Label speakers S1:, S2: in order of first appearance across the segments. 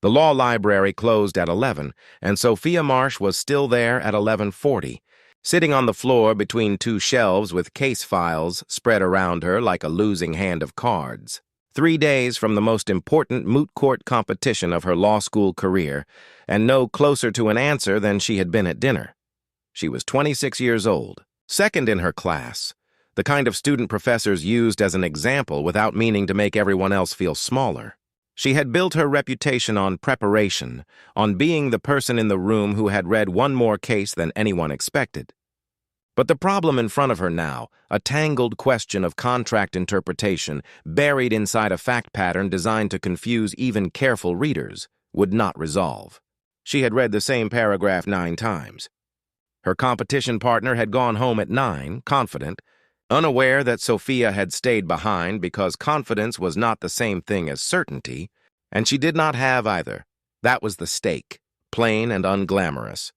S1: The law library closed at 11, and Sophia Marsh was still there at 11:40, sitting on the floor between two shelves with case files spread around her like a losing hand of cards. 3 days from the most important moot court competition of her law school career, and no closer to an answer than she had been at dinner. She was 26 years old, second in her class, the kind of student professors used as an example without meaning to make everyone else feel smaller. She had built her reputation on preparation, on being the person in the room who had read one more case than anyone expected. But the problem in front of her now, a tangled question of contract interpretation buried inside a fact pattern designed to confuse even careful readers, would not resolve. She had read the same paragraph 9 times. Her competition partner had gone home at 9, confident, unaware that Sophia had stayed behind because confidence was not the same thing as certainty, and she did not have either. That was the stake, plain and unglamorous.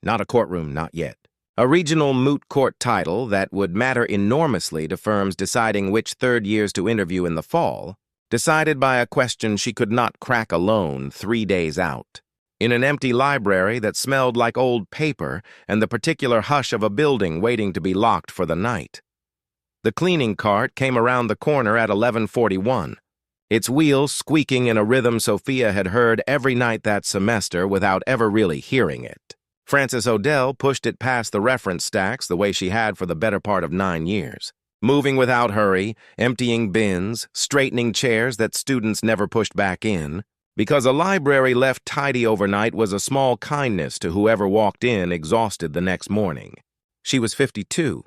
S1: Not a courtroom, not yet. A regional moot court title that would matter enormously to firms deciding which third years to interview in the fall, decided by a question she could not crack alone 3 days out. In an empty library that smelled like old paper and the particular hush of a building waiting to be locked for the night. The cleaning cart came around the corner at 11:41, its wheels squeaking in a rhythm Sophia had heard every night that semester without ever really hearing it. Frances Odell pushed it past the reference stacks the way she had for the better part of 9 years, moving without hurry, emptying bins, straightening chairs that students never pushed back in, because a library left tidy overnight was a small kindness to whoever walked in exhausted the next morning. She was 52.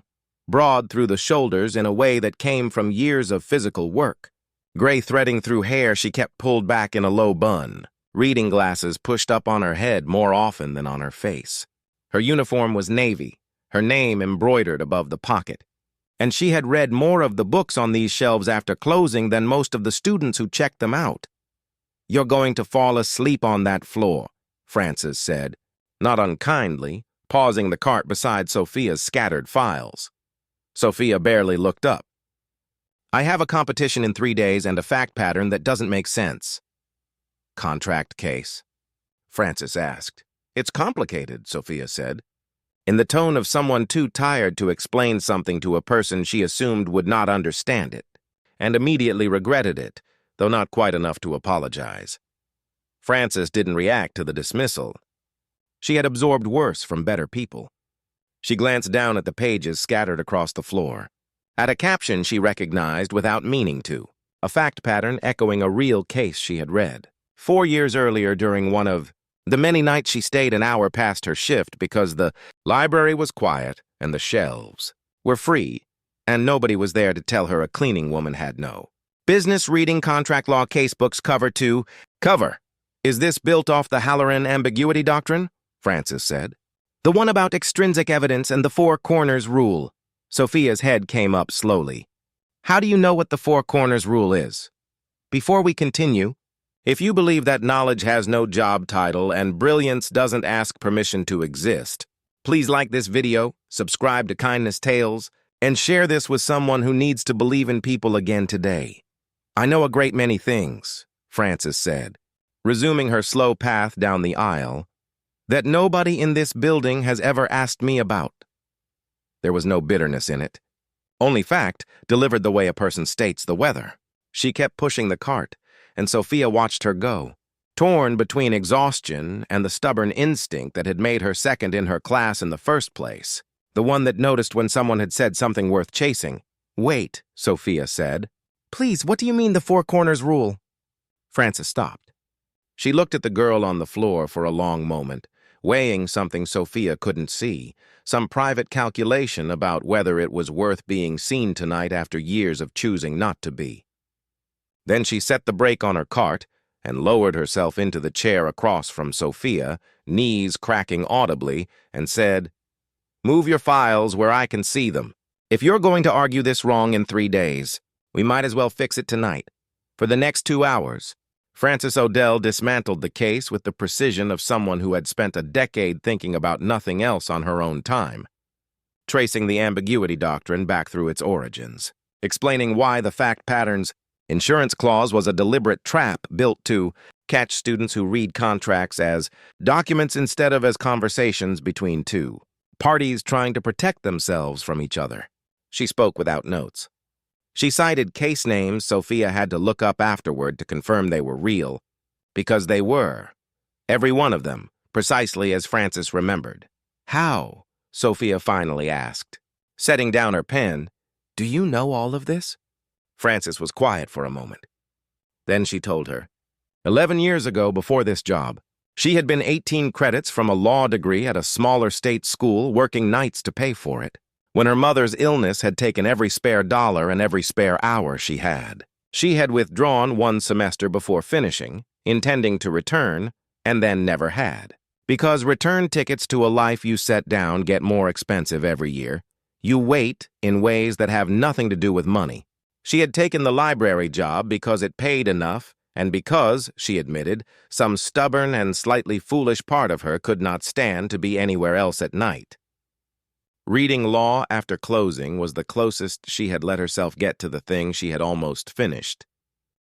S1: Broad through the shoulders in a way that came from years of physical work. Gray threading through hair she kept pulled back in a low bun, reading glasses pushed up on her head more often than on her face. Her uniform was navy, her name embroidered above the pocket. And she had read more of the books on these shelves after closing than most of the students who checked them out. "You're going to fall asleep on that floor," Frances said, not unkindly, pausing the cart beside Sophia's scattered files. Sophia barely looked up. "I have a competition in 3 days and a fact pattern that doesn't make sense." "Contract case?" Frances asked. "It's complicated," Sophia said, in the tone of someone too tired to explain something to a person she assumed would not understand it, and immediately regretted it, though not quite enough to apologize. Frances didn't react to the dismissal. She had absorbed worse from better people. She glanced down at the pages scattered across the floor, at a caption she recognized without meaning to, a fact pattern echoing a real case she had read 4 years earlier during one of the many nights she stayed an hour past her shift because the library was quiet and the shelves were free, and nobody was there to tell her a cleaning woman had no business reading contract law casebooks cover to cover. "Is this built off the Halloran ambiguity doctrine?" Frances said. "The one about extrinsic evidence and the four corners rule." Sophia's head came up slowly. "How do you know what the four corners rule is?" "Before we continue, if you believe that knowledge has no job title and brilliance doesn't ask permission to exist, please like this video, subscribe to Kindness Tales, and share this with someone who needs to believe in people again today." "I know a great many things," Frances said, resuming her slow path down the aisle, "that nobody in this building has ever asked me about." There was no bitterness in it. Only fact, delivered the way a person states the weather. She kept pushing the cart, and Sophia watched her go, torn between exhaustion and the stubborn instinct that had made her second in her class in the first place, the one that noticed when someone had said something worth chasing. "Wait," Sophia said. "Please, what do you mean the four corners rule?" Frances stopped. She looked at the girl on the floor for a long moment, weighing something Sophia couldn't see, some private calculation about whether it was worth being seen tonight after years of choosing not to be. Then she set the brake on her cart and lowered herself into the chair across from Sophia, knees cracking audibly, and said, "Move your files where I can see them. If you're going to argue this wrong in 3 days, we might as well fix it tonight. For the next 2 hours, Frances Odell dismantled the case with the precision of someone who had spent a decade thinking about nothing else on her own time, tracing the ambiguity doctrine back through its origins, explaining why the fact patterns Insurance clause was a deliberate trap built to catch students who read contracts as documents instead of as conversations between two parties trying to protect themselves from each other. She spoke without notes. She cited case names Sophia had to look up afterward to confirm they were real, because they were. Every one of them, precisely as Frances remembered. How? Sophia finally asked. Setting down her pen, do you know all of this? Frances was quiet for a moment. Then she told her. 11 years ago, before this job, she had been 18 credits from a law degree at a smaller state school, working nights to pay for it, when her mother's illness had taken every spare dollar and every spare hour she had. She had withdrawn one semester before finishing, intending to return, and then never had. Because return tickets to a life you set down get more expensive every year, you wait in ways that have nothing to do with money. She had taken the library job because it paid enough, and because, she admitted, some stubborn and slightly foolish part of her could not stand to be anywhere else at night. Reading law after closing was the closest she had let herself get to the thing she had almost finished.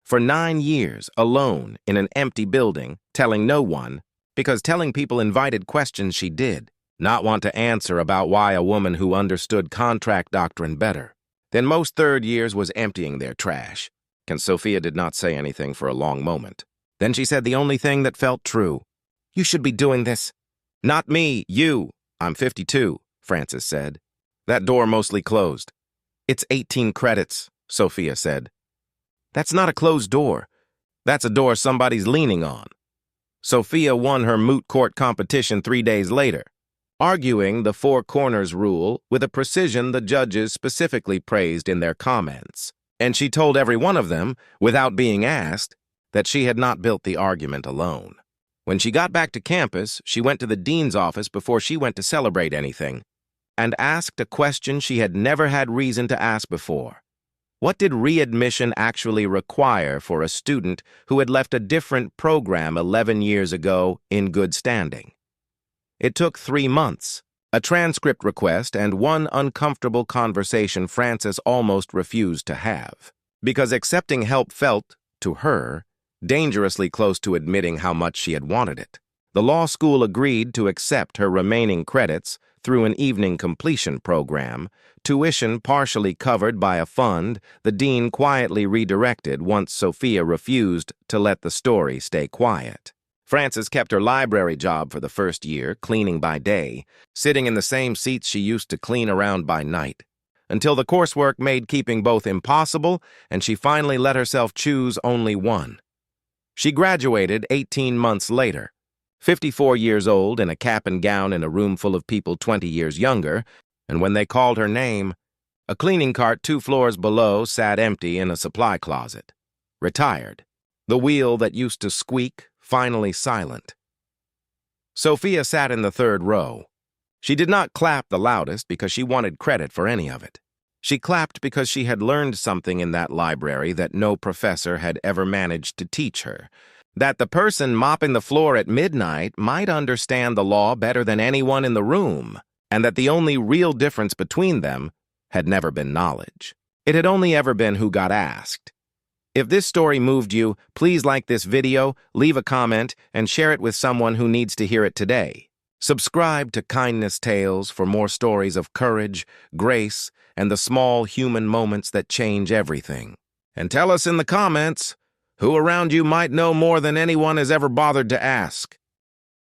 S1: For 9 years, alone, in an empty building, telling no one, because telling people invited questions she did, not want to answer about why a woman who understood contract doctrine better than most third years was emptying their trash. And Sophia did not say anything for a long moment. Then she said the only thing that felt true. You should be doing this. Not me, you. I'm 52, Frances said. That door mostly closed. It's 18 credits, Sophia said. That's not a closed door. That's a door somebody's leaning on. Sophia won her moot court competition 3 days later, arguing the four corners rule with a precision the judges specifically praised in their comments. And she told every one of them, without being asked, that she had not built the argument alone. When she got back to campus, she went to the dean's office before she went to celebrate anything, and asked a question she had never had reason to ask before. What did readmission actually require for a student who had left a different program 11 years ago in good standing? It took 3 months, a transcript request, and one uncomfortable conversation Frances almost refused to have, because accepting help felt, to her, dangerously close to admitting how much she had wanted it. The law school agreed to accept her remaining credits through an evening completion program, tuition partially covered by a fund the dean quietly redirected once Sophia refused to let the story stay quiet. Frances kept her library job for the first year, cleaning by day, sitting in the same seats she used to clean around by night, until the coursework made keeping both impossible and she finally let herself choose only one. She graduated 18 months later, 54 years old, in a cap and gown in a room full of people 20 years younger, and when they called her name, a cleaning cart 2 floors below sat empty in a supply closet. Retired. The wheel that used to squeak, finally silent. Sophia sat in the 3rd row. She did not clap the loudest because she wanted credit for any of it. She clapped because she had learned something in that library that no professor had ever managed to teach her, that the person mopping the floor at midnight might understand the law better than anyone in the room, and that the only real difference between them had never been knowledge. It had only ever been who got asked. If this story moved you, please like this video, leave a comment, and share it with someone who needs to hear it today. Subscribe to Kindness Tales for more stories of courage, grace, and the small human moments that change everything. And tell us in the comments who around you might know more than anyone has ever bothered to ask.